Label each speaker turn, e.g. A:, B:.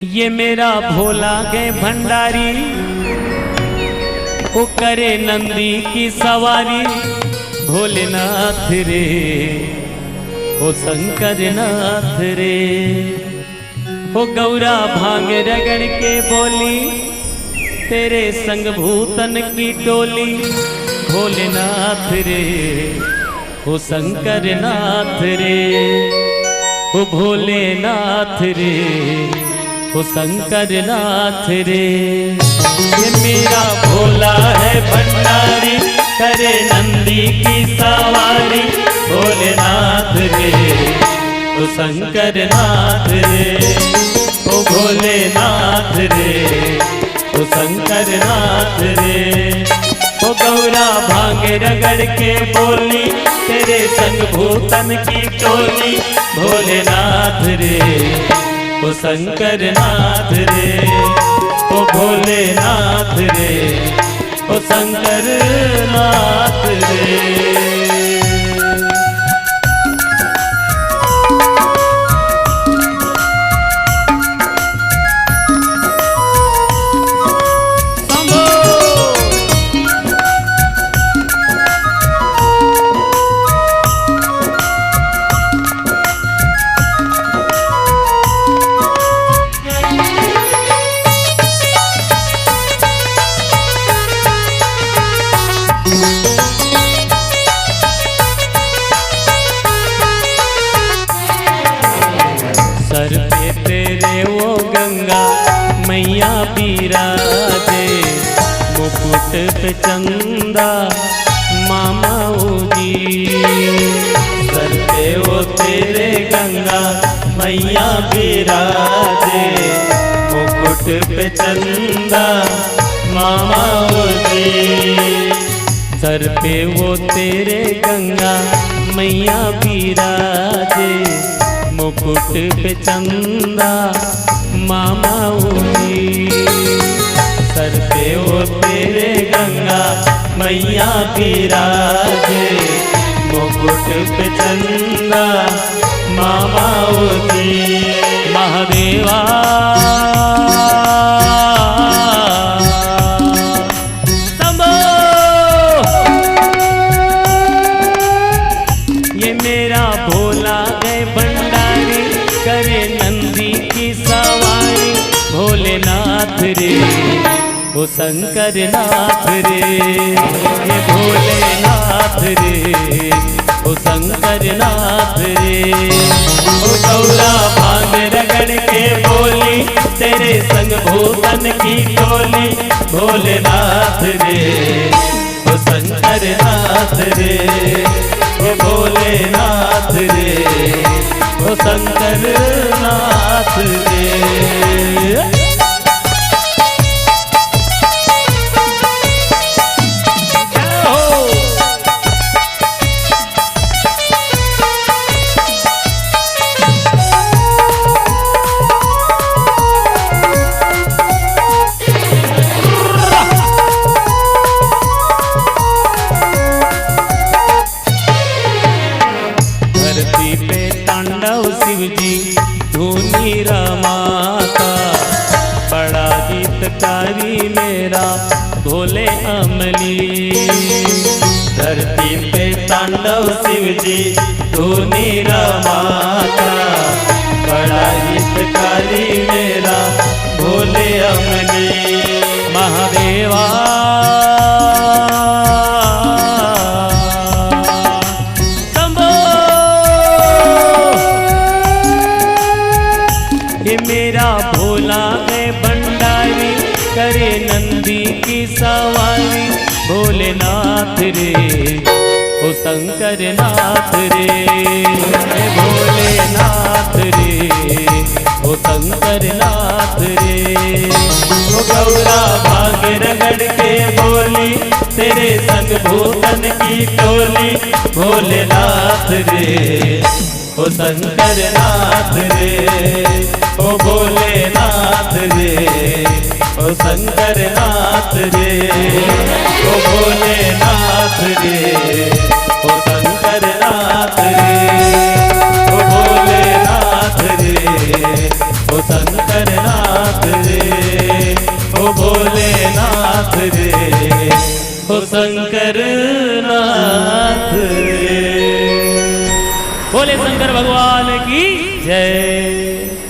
A: ये मेरा भोला के भंडारी वो करे नंदी की सवारी। भोलेनाथ रे ओ शंकर नाथ रे हो गौरा भांग रगड़ के बोली तेरे संग भूतन की टोली। भोलेनाथ रे ओ शंकर नाथ रे ओ भोलेनाथ रे ओ शंकर नाथ रे। ये मेरा भोला है भंडारी करे नंदी की सवारी। भोलेनाथ रे ओ शंकर नाथ रे ओ भोलेनाथ रे ओ शंकर नाथ रे ओ गौरा भांग रगड़ के बोली तेरे संग भूतन की टोली। भोलेनाथ रे ओ शंकर नाथ रे ओ भोलेनाथ रे ओ शंकर नाथ रे। सर पे तेरे वो गंगा मैया बिराजे। मुकुट पे चंदा मामा जी। सर पे वो तेरे गंगा मैया बिराजे। मुकुट पे चंदा मामा जी। सर पे वो तेरे गंगा मैया बिराजे। मुकुट पे चंदा मामा जी। सर पे वो तेरे गंगा मैया बिराजे। मुकुट पे चंदा मामा जी। महादेवा शंभो ये मेरा भोला है भंडारी करे नंदी की सवारी। भोलेनाथ रे ओ शंकर नाथ रे ये भोलेनाथ रे ओ शंकर नाथ रे ओ गौरा भांग रगड़ के बोली तेरे संग भूतन की टोली। भोलेनाथ रे ओ शंकर नाथ रे ओ भोलेनाथ रे ओ शंकर नाथ रे। धरती पे तांडव शिव जी धूनी रमाता। बड़ा गीतकारी मेरा भोले अमली। धरती पे तांडव शिव जी धूनी रमाता। बड़ा गीतकारी मेरा भोले अमली। महादेवा ये मेरा भोला है भंडारी करे नंदी की सवारी। भोलेनाथ रे ओ शंकर नाथ रे भोलेनाथ रे ओ शंकर नाथ रे ओ गौरा भांग रगड़ के बोली तेरे संग भूतन की टोली। भोलेनाथ रे ओ शंकर नाथ रे ओ भोलेनाथ रे ओ शंकर नाथ रे ओ भोलेनाथ रे ओ शंकर नाथ रे ओ भोलेनाथ रे ओ शंकर नाथ। नाथ रे, ओ शंकर नाथ रे। बोले शंकर भगवान की जय।